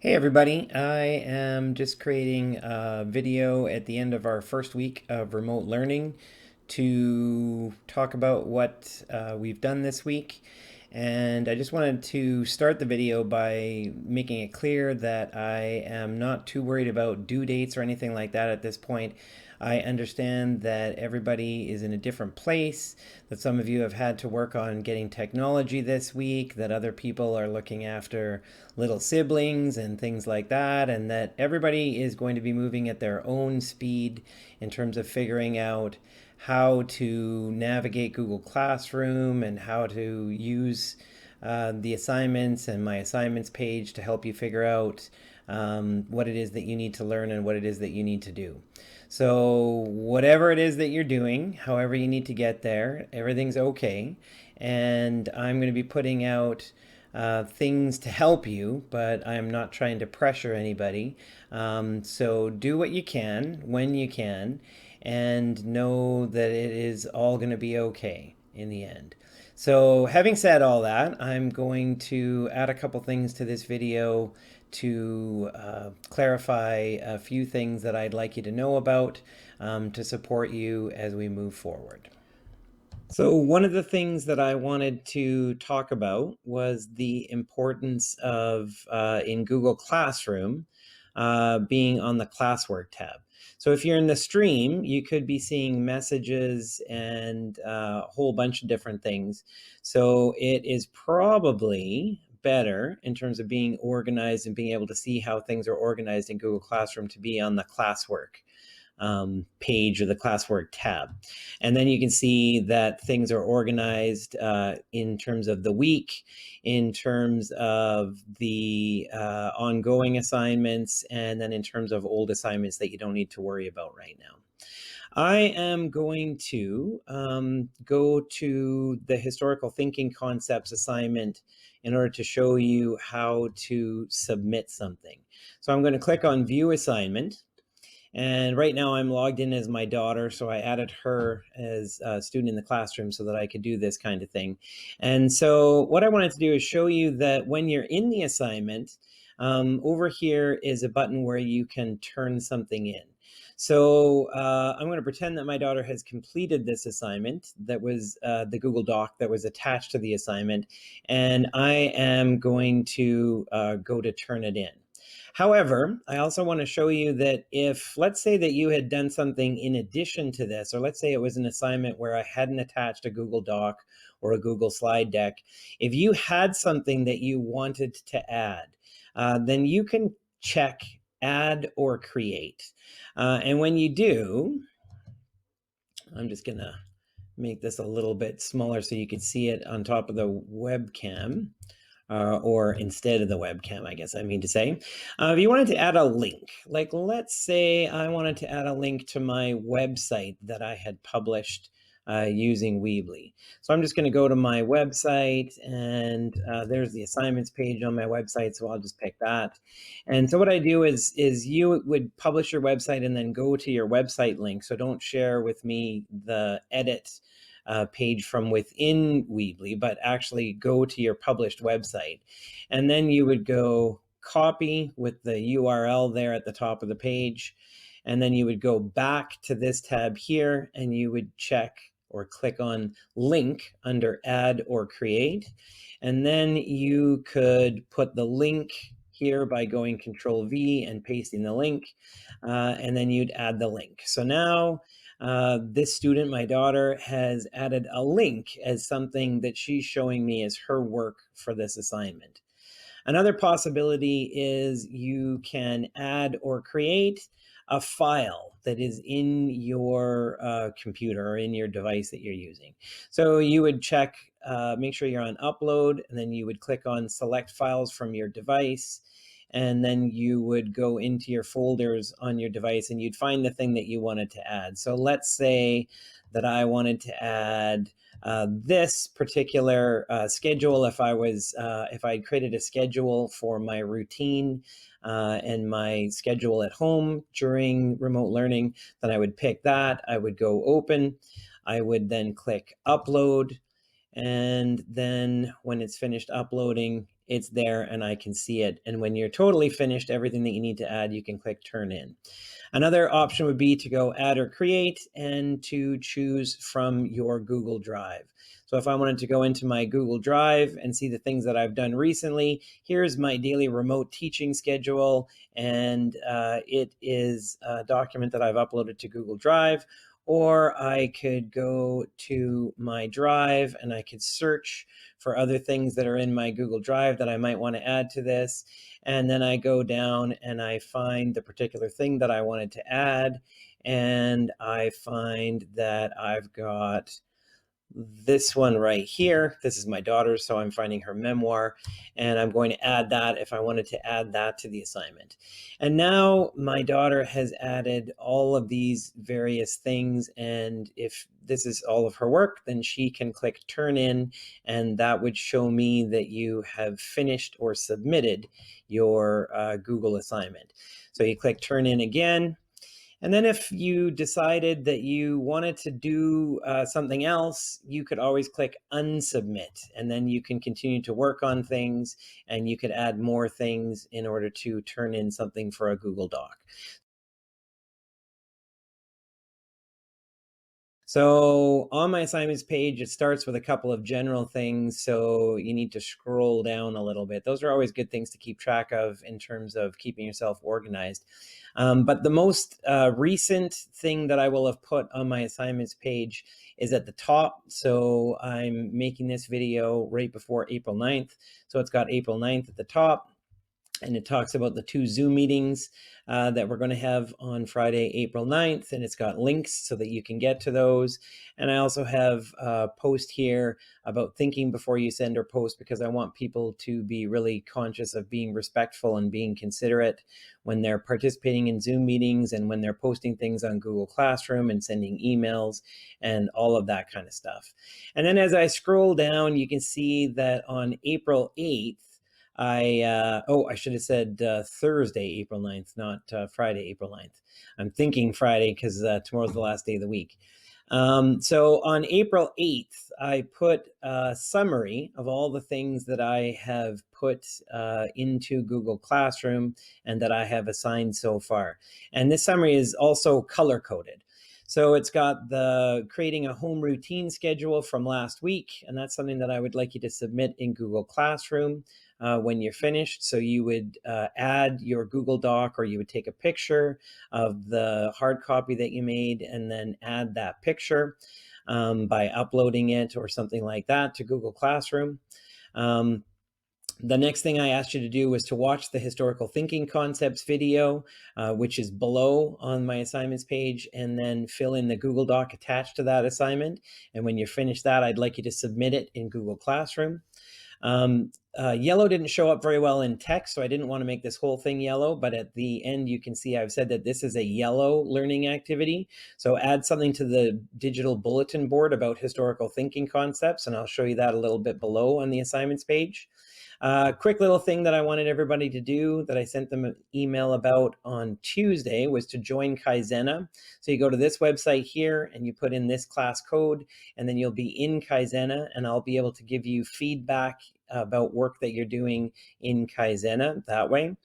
Hey everybody, I am just creating a video at the end of our first week of remote learning to talk about what we've done this week. And I just wanted to start the video by making it clear that I am not too worried about due dates or anything like that at this point. I understand that everybody is in a different place, that some of you have had to work on getting technology this week, that other people are looking after little siblings and things like that, and that everybody is going to be moving at their own speed in terms of figuring out how to navigate Google Classroom and how to use the assignments and my assignments page to help you figure out what it is that you need to learn and what it is that you need to do. So, whatever it is that you're doing, however you need to get there, everything's okay. And I'm going to be putting out things to help you, but I'm not trying to pressure anybody. So, do what you can when you can, and know that it is all going to be okay in the end. So, having said all that, I'm going to add a couple things to this video to clarify a few things that I'd like you to know about to support you as we move forward. So, one of the things that I wanted to talk about was the importance of, in Google Classroom, being on the classwork tab. So, if you're in the stream, you could be seeing messages and a whole bunch of different things. So, it is probably better in terms of being organized and being able to see how things are organized in Google Classroom to be on the classwork page or the classwork tab. And then you can see that things are organized in terms of the week, in terms of the ongoing assignments, and then in terms of old assignments that you don't need to worry about right now. I am going to go to the historical thinking concepts assignment in order to show you how to submit something. So I'm going to click on view assignment. And right now I'm logged in as my daughter, so I added her as a student in the classroom so that I could do this kind of thing. And so what I wanted to do is show you that when you're in the assignment, over here is a button where you can turn something in. So I'm going to pretend that my daughter has completed this assignment that was the Google Doc that was attached to the assignment, and I am going to go to turn it in. However, I also want to show you that if, let's say that you had done something in addition to this, or let's say it was an assignment where I hadn't attached a Google Doc or a Google slide deck, if you had something that you wanted to add, then you can check add or create. And when you do, I'm just going to make this a little bit smaller so you can see it on top of the webcam. Or instead of the webcam, I guess I mean to say. If you wanted to add a link, like let's say I wanted to add a link to my website that I had published using Weebly. So I'm just going to go to my website, and there's the assignments page on my website, so I'll just pick that. And so what I do is you would publish your website and then go to your website link. So don't share with me the edit page from within Weebly, but actually go to your published website. And then you would go copy with the URL there at the top of the page. And then you would go back to this tab here and you would check or click on link under add or create. And then you could put the link here by going Control V and pasting the link. And then you'd add the link. So now this student, my daughter, has added a link as something that she's showing me as her work for this assignment. Another possibility is you can add or create a file that is in your computer or in your device that you're using. So you would check, make sure you're on upload, and then you would click on select files from your device, and then you would go into your folders on your device and you'd find the thing that you wanted to add. So let's say that I wanted to add this particular schedule. If I created a schedule for my routine and my schedule at home during remote learning, then I would pick that. I would go open. I would then click upload. And then when it's finished uploading, it's there and I can see it. And when you're totally finished, everything that you need to add, you can click Turn In. Another option would be to go Add or Create and to choose from your Google Drive. So if I wanted to go into my Google Drive and see the things that I've done recently, here's my daily remote teaching schedule, and it is a document that I've uploaded to Google Drive. Or I could go to my Drive and I could search for other things that are in my Google Drive that I might want to add to this. And then I go down and I find the particular thing that I wanted to add. And I find that I've got this one right here. This is my daughter's, so I'm finding her memoir, and I'm going to add that if I wanted to add that to the assignment. And now my daughter has added all of these various things, and if this is all of her work, then she can click Turn In, and that would show me that you have finished or submitted your Google assignment. So you click Turn In again. And then if you decided that you wanted to do something else, you could always click Unsubmit, and then you can continue to work on things, and you could add more things in order to turn in something for a Google Doc. So on my assignments page, it starts with a couple of general things, so you need to scroll down a little bit. Those are always good things to keep track of in terms of keeping yourself organized. But the most recent thing that I will have put on my assignments page is at the top. So I'm making this video right before April 9th. So it's got April 9th at the top. And it talks about the 2 Zoom meetings that we're going to have on Friday, April 9th. And it's got links so that you can get to those. And I also have a post here about thinking before you send or post, because I want people to be really conscious of being respectful and being considerate when they're participating in Zoom meetings and when they're posting things on Google Classroom and sending emails and all of that kind of stuff. And then as I scroll down, you can see that on April 8th, I should have said Thursday, April 9th, not Friday, April 9th. I'm thinking Friday because tomorrow's the last day of the week. So on April 8th, I put a summary of all the things that I have put into Google Classroom and that I have assigned so far. And this summary is also color-coded. So it's got the creating a home routine schedule from last week, and that's something that I would like you to submit in Google Classroom when you're finished. So you would add your Google Doc, or you would take a picture of the hard copy that you made and then add that picture by uploading it or something like that to Google Classroom. The next thing I asked you to do was to watch the historical thinking concepts video, which is below on my assignments page, and then fill in the Google Doc attached to that assignment. And when you finish that, I'd like you to submit it in Google Classroom. Yellow didn't show up very well in text, so I didn't want to make this whole thing yellow, but at the end you can see I've said that this is a yellow learning activity. So add something to the digital bulletin board about historical thinking concepts, and I'll show you that a little bit below on the assignments page. Quick little thing that I wanted everybody to do that I sent them an email about on Tuesday was to join Kaizena. So you go to this website here and you put in this class code, and then you'll be in Kaizena, and I'll be able to give you feedback about work that you're doing in Kaizena that way.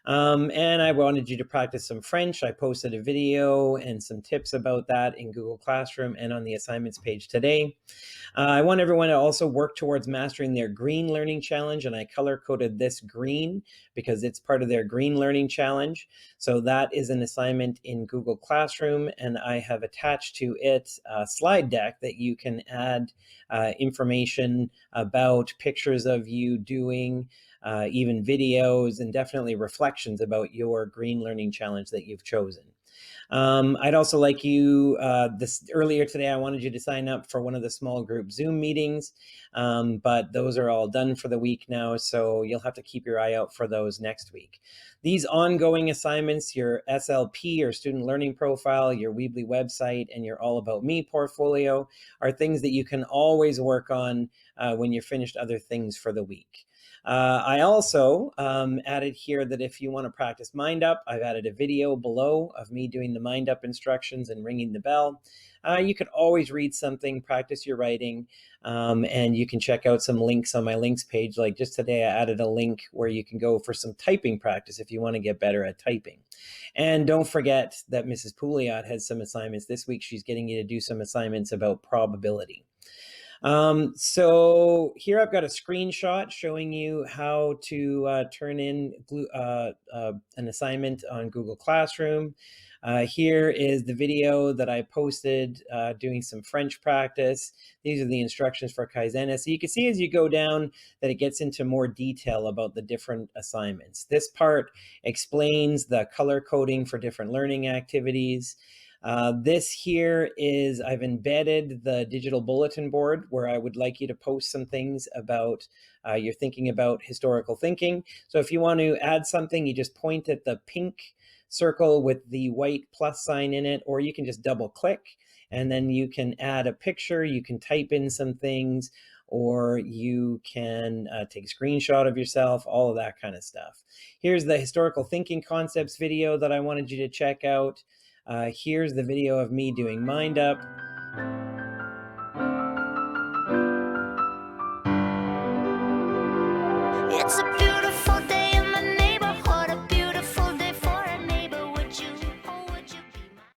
And I wanted you to practice some French. I posted a video and some tips about that in Google Classroom and on the assignments page today. I want everyone to also work towards mastering their green learning challenge, and I color-coded this green because it's part of their green learning challenge. So that is an assignment in Google Classroom, and I have attached to it a slide deck that you can add information about, pictures of you doing, even videos, and definitely reflections about your green learning challenge that you've chosen. I'd also like you, earlier today, I wanted you to sign up for one of the small group Zoom meetings, but those are all done for the week now, so you'll have to keep your eye out for those next week. These ongoing assignments, your SLP or Student Learning Profile, your Weebly website, and your All About Me portfolio are things that you can always work on when you're finished other things for the week. I also added here that if you want to practice Mind Up, I've added a video below of me doing the Mind Up instructions and ringing the bell. You can always read something, practice your writing, and you can check out some links on my links page. Like just today, I added a link where you can go for some typing practice if you want to get better at typing. And don't forget that Mrs. Pouliot has some assignments this week. She's getting you to do some assignments about probability. So here I've got a screenshot showing you how to turn in an assignment on Google Classroom. Here is the video that I posted doing some French practice. These are the instructions for Kaizen. So you can see as you go down that it gets into more detail about the different assignments. This part explains the color coding for different learning activities. This here is, I've embedded the digital bulletin board where I would like you to post some things about you're thinking about historical thinking. So if you want to add something, you just point at the pink circle with the white plus sign in it, or you can just double click and then you can add a picture, you can type in some things, or you can take a screenshot of yourself, all of that kind of stuff. Here's the historical thinking concepts video that I wanted you to check out. Here's the video of me doing Mind Up. It's a beautiful